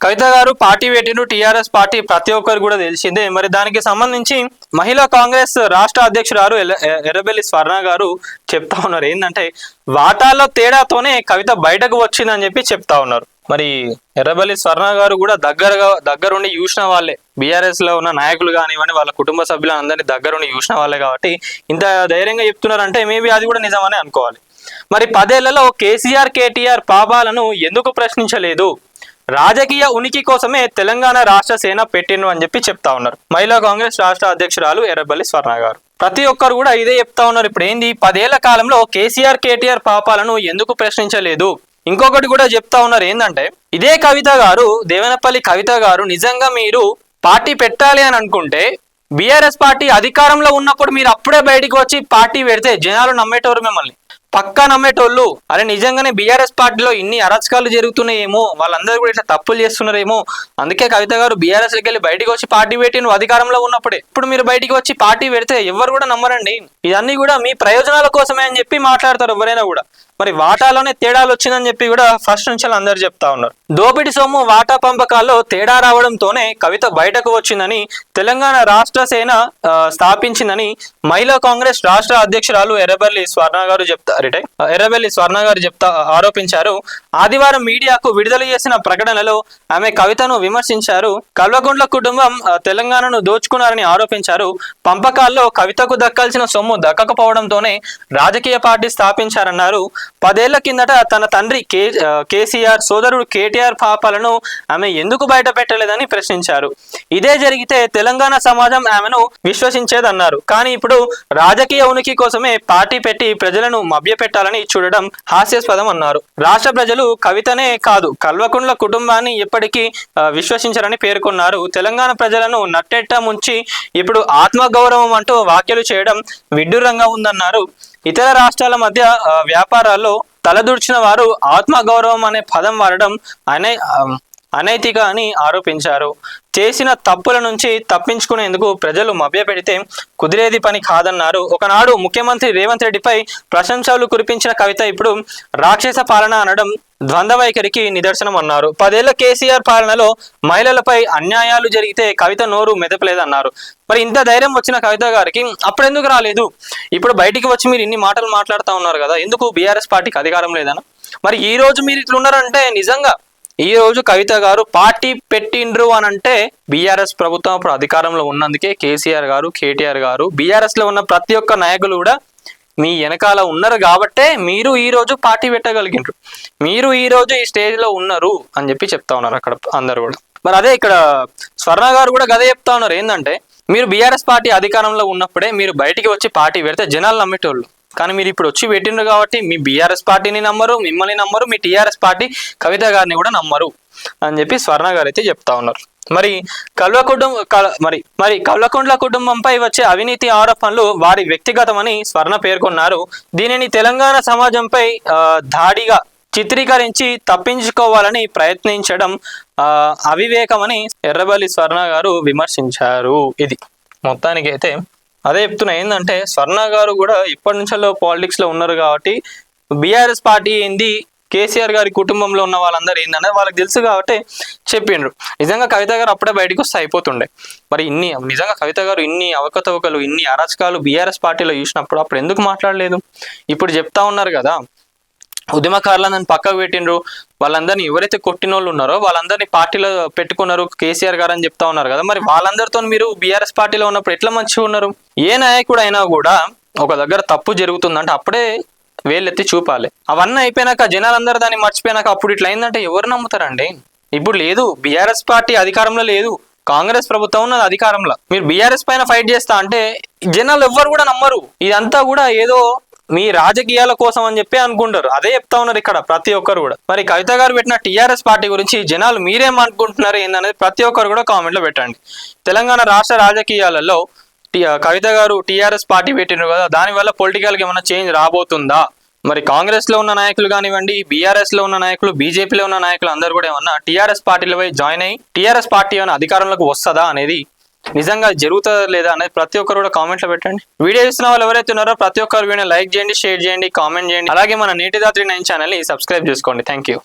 కవిత గారు పార్టీ పెట్టిన TRS party ప్రతి ఒక్కరు కూడా తెలిసిందే. మరి దానికి సంబంధించి మహిళా కాంగ్రెస్ రాష్ట్ర అధ్యక్షురాలు ఎర్రబెల్లి స్వర్ణ గారు చెప్తా ఉన్నారు ఏంటంటే వాటాల్లో తేడాతోనే కవిత బయటకు వచ్చిందని చెప్పి చెప్తా ఉన్నారు. మరి ఎర్రబెల్లి స్వర్ణ గారు కూడా దగ్గరుండి చూసిన వాళ్ళే, బీఆర్ఎస్ లో ఉన్న నాయకులు కానివ్వండి వాళ్ళ కుటుంబ సభ్యులందరినీ దగ్గరుండి చూసిన వాళ్ళే కాబట్టి ఇంత ధైర్యంగా చెప్తున్నారంటే మేబీ అది కూడా నిజమని అనుకోవాలి. మరి 10 ఏళ్లలో కేసీఆర్ కేటీఆర్ పాపాలను ఎందుకు ప్రశ్నించలేదు, రాజకీయ ఉనికి కోసమే తెలంగాణ రాష్ట్ర సేన పెట్టిండ్రు అని చెప్పి చెప్తా ఉన్నారు మహిళా కాంగ్రెస్ రాష్ట్ర అధ్యక్షురాలు ఎర్రబెల్లి స్వర్ణ గారు. ప్రతి ఒక్కరు కూడా ఇదే చెప్తా ఉన్నారు. ఇప్పుడు ఏంది 10 ఏళ్ల కాలంలో కేసీఆర్ కేటీఆర్ పాపాలను ఎందుకు ప్రశ్నించలేదు. ఇంకొకటి కూడా చెప్తా ఉన్నారు ఏంటంటే ఇదే కవిత గారు, దేవనపల్లి కవిత గారు నిజంగా మీరు పార్టీ పెట్టాలి అని అనుకుంటే బీఆర్ఎస్ పార్టీ అధికారంలో ఉన్నప్పుడు మీరు అప్పుడే బయటికి వచ్చి పార్టీ పెడితే జనాలు నమ్మేటోరు, మిమ్మల్ని పక్కా నమ్మేటోళ్ళు. అరే నిజంగానే బీఆర్ఎస్ పార్టీలో ఇన్ని అరాచకాలు జరుగుతున్నాయేమో, వాళ్ళందరూ కూడా ఇట్లా తప్పులు చేస్తున్నారేమో, అందుకే కవిత గారు బీఆర్ఎస్కి వెళ్ళి బయటికి వచ్చి పార్టీ పెట్టి నువ్వు అధికారంలో ఉన్నప్పుడే ఇప్పుడు మీరు బయటికి వచ్చి పార్టీ పెడితే ఎవరు కూడా నమ్మరండి. ఇవన్నీ కూడా మీ ప్రయోజనాల కోసమే అని చెప్పి మాట్లాడతారు ఎవరైనా కూడా. మరి వాటాలోనే తేడాలు వచ్చిందని చెప్పి కూడా ఫస్ట్ నుంచి అందరు చెప్తా ఉన్నారు. దోపిడి సొమ్ము వాటా పంపకాల్లో తేడా రావడంతోనే కవిత బయటకు వచ్చిందని తెలంగాణ రాష్ట్ర సేన స్థాపించిందని మహిళా కాంగ్రెస్ రాష్ట్ర అధ్యక్షురాలు ఎర్రబెల్లి స్వర్ణ గారు ఆరోపించారు. ఆదివారం మీడియాకు విడుదల చేసిన ప్రకటనలో ఆమె కవితను విమర్శించారు. కల్వకుంట్ల కుటుంబం తెలంగాణను దోచుకున్నారని ఆరోపించారు. పంపకాల్లో కవితకు దక్కాల్సిన సొమ్ము దక్కకపోవడంతోనే రాజకీయ పార్టీ స్థాపించారన్నారు. 10 ఏళ్ల కిందట తన తండ్రి కేసీఆర్, సోదరుడు కేటీఆర్ పాపాలను ఆమె ఎందుకు బయట పెట్టలేదని ప్రశ్నించారు. ఇదే జరిగితే తెలంగాణ సమాజం ఆమెను విశ్వసించేదన్నారు. కానీ ఇప్పుడు రాజకీయ ఉనికి కోసమే పార్టీ పెట్టి ప్రజలను మభ్యపెట్టాలని చూడడం హాస్యాస్పదం అన్నారు. రాష్ట్ర ప్రజలు కవితనే కాదు కల్వకుంట్ల కుటుంబాన్ని ఎప్పటికీ విశ్వసించారని పేర్కొన్నారు. తెలంగాణ ప్రజలను నట్టెట్ట ముంచి ఇప్పుడు ఆత్మగౌరవం అంటూ వ్యాఖ్యలు చేయడం విడ్డూరంగా ఉందన్నారు. ఇతర రాష్ట్రాల మధ్య వ్యాపారాల్లో తలదూర్చిన వారు ఆత్మగౌరవం అనే పదం వాడడం అనైతిక అని ఆరోపించారు. చేసిన తప్పుల నుంచి తప్పించుకునేందుకు ప్రజలు మభ్యపెడితే కుదిరేది పని కాదన్నారు. ఒకనాడు ముఖ్యమంత్రి రేవంత్ రెడ్డిపై ప్రశంసలు కురిపించిన కవిత ఇప్పుడు రాక్షస పాలన అనడం ద్వంద్వ వైఖరికి నిదర్శనం అన్నారు. 10 ఏళ్ల కేసీఆర్ పాలనలో మహిళలపై అన్యాయాలు జరిగితే కవిత నోరు మెదపలేదన్నారు. మరి ఇంత ధైర్యం వచ్చిన కవిత గారికి అప్పుడు ఎందుకు రాలేదు? ఇప్పుడు బయటికి వచ్చి మీరు ఇన్ని మాటలు మాట్లాడుతూ ఉన్నారు కదా, ఎందుకు బీఆర్ఎస్ పార్టీకి అధికారం లేదనా? మరి ఈ రోజు మీరు ఇట్లున్నారంటే నిజంగా ఈ రోజు కవిత గారు పార్టీ పెట్టిండ్రు అని అంటే బీఆర్ఎస్ ప్రభుత్వం అప్పుడు అధికారంలో ఉన్నందుకే కేసీఆర్ గారు, కేటీఆర్ గారు, బీఆర్ఎస్ లో ఉన్న ప్రతి ఒక్క నాయకులు కూడా మీ వెనకాల ఉన్నారు కాబట్టే మీరు ఈ రోజు పార్టీ పెట్టగలిగినారు, మీరు ఈ రోజు ఈ స్టేజ్ లో ఉన్నారు అని చెప్పి చెప్తా ఉన్నారు అక్కడ అందరు కూడా. మరి అదే ఇక్కడ స్వర్ణ గారు కూడా గదే చెప్తా ఉన్నారు ఏంటంటే మీరు బీఆర్ఎస్ పార్టీ అధికారంలో ఉన్నప్పుడే మీరు బయటికి వచ్చి పార్టీ పెడితే జనాలు నమ్మేటోళ్ళు. కానీ మీరు ఇప్పుడు వచ్చి పెట్టిండ్రు కాబట్టి మీ బీఆర్ఎస్ పార్టీని నమ్మరు, మిమ్మల్ని నమ్మరు, మీ టీఆర్ఎస్ పార్టీ కవిత గారిని కూడా నమ్మరు అని చెప్పి స్వర్ణ గారు అయితే చెప్తా ఉన్నారు. మరి కల్వకుంట్ల కుటుంబంపై వచ్చే అవినీతి ఆరోపణలు వారి వ్యక్తిగతమని స్వర్ణ పేర్కొన్నారు. దీనిని తెలంగాణ సమాజంపై దాడిగా చిత్రీకరించి తప్పించుకోవాలని ప్రయత్నించడం అవివేకమని ఎర్రబెల్లి స్వర్ణ గారు విమర్శించారు. ఇది మొత్తానికి అయితే అదే చెప్తున్నా ఏంటంటే స్వర్ణ గారు కూడా ఇప్పటి నుంచో పాలిటిక్స్ లో ఉన్నారు కాబట్టి బీఆర్ఎస్ పార్టీ ఏంది, కేసీఆర్ గారి కుటుంబంలో ఉన్న వాళ్ళందరూ ఏందనేది వాళ్ళకి తెలుసు కాబట్టి చెప్పిండ్రు. నిజంగా కవిత గారు అప్పుడే బయటకు వస్తే అయిపోతుండే. మరి నిజంగా కవిత గారు ఇన్ని అవకతవకలు, ఇన్ని అరాచకాలు బీఆర్ఎస్ పార్టీలో చూసినప్పుడు అప్పుడు ఎందుకు మాట్లాడలేదు? ఇప్పుడు చెప్తా ఉన్నారు కదా ఉద్యమకారులను పక్కకు పెట్టిండ్రు, వాళ్ళందరినీ ఎవరైతే కొట్టిన వాళ్ళు ఉన్నారో వాళ్ళందరినీ పార్టీలో పెట్టుకున్నారు కేసీఆర్ గారు అని చెప్తా ఉన్నారు కదా. మరి వాళ్ళందరితో మీరు బీఆర్ఎస్ పార్టీలో ఉన్నప్పుడు ఎట్లా మంచిగా ఉన్నారు? ఏ నాయకుడు అయినా కూడా ఒక దగ్గర తప్పు జరుగుతుందంటే అప్పుడే వేలెత్తి చూపాలి. అవన్నీ అయిపోయినాక జనాలందరూ దాన్ని మర్చిపోయినాక అప్పుడు ఇట్లా అయిందంటే ఎవరు నమ్ముతారండి? ఇప్పుడు లేదు, బీఆర్ఎస్ పార్టీ అధికారంలో లేదు, కాంగ్రెస్ ప్రభుత్వం ఉన్నది అధికారంలో. మీరు బీఆర్ఎస్ పైన ఫైట్ చేస్తా అంటే జనాలు ఎవ్వరు కూడా నమ్మరు. ఇదంతా కూడా ఏదో మీ రాజకీయాల కోసం అని చెప్పి అనుకుంటారు. అదే చెప్తా ఉన్నారు ఇక్కడ ప్రతి ఒక్కరు కూడా. మరి కవిత గారు పెట్టిన టీఆర్ఎస్ పార్టీ గురించి జనాలు మీరేమనుకుంటున్నారు ఏందనేది ప్రతి ఒక్కరు కూడా కామెంట్లో పెట్టండి. తెలంగాణ రాష్ట్ర రాజకీయాలలో కవిత గారు టీఆర్ఎస్ పార్టీ పెట్టినారు కదా, దానివల్ల పొలిటికల్గా ఏమైనా చేంజ్ రాబోతుందా? మరి కాంగ్రెస్ లో ఉన్న నాయకులు కానివ్వండి, బీఆర్ఎస్ లో ఉన్న నాయకులు, బీజేపీలో ఉన్న నాయకులు అందరూ కూడా ఏమన్నా టీఆర్ఎస్ పార్టీలో జాయిన్ అయ్యి టీఆర్ఎస్ పార్టీ ఏమైనా అధికారంలోకి వస్తుందా అనేది, నిజంగా జరుగుతుందా లేదా అనేది ప్రతి ఒక్కరు కూడా కామెంట్లో పెట్టండి. వీడియో చూస్తున్న వాళ్ళు ఎవరైతే ఉన్నారో ప్రతి ఒక్కరు వీడియో లైక్ చేయండి, షేర్ చేయండి, కామెంట్ చేయండి. అలాగే మన నేటిదాత్రి 9 ఛానల్ని సబ్స్క్రైబ్ చేసుకోండి. Thank you.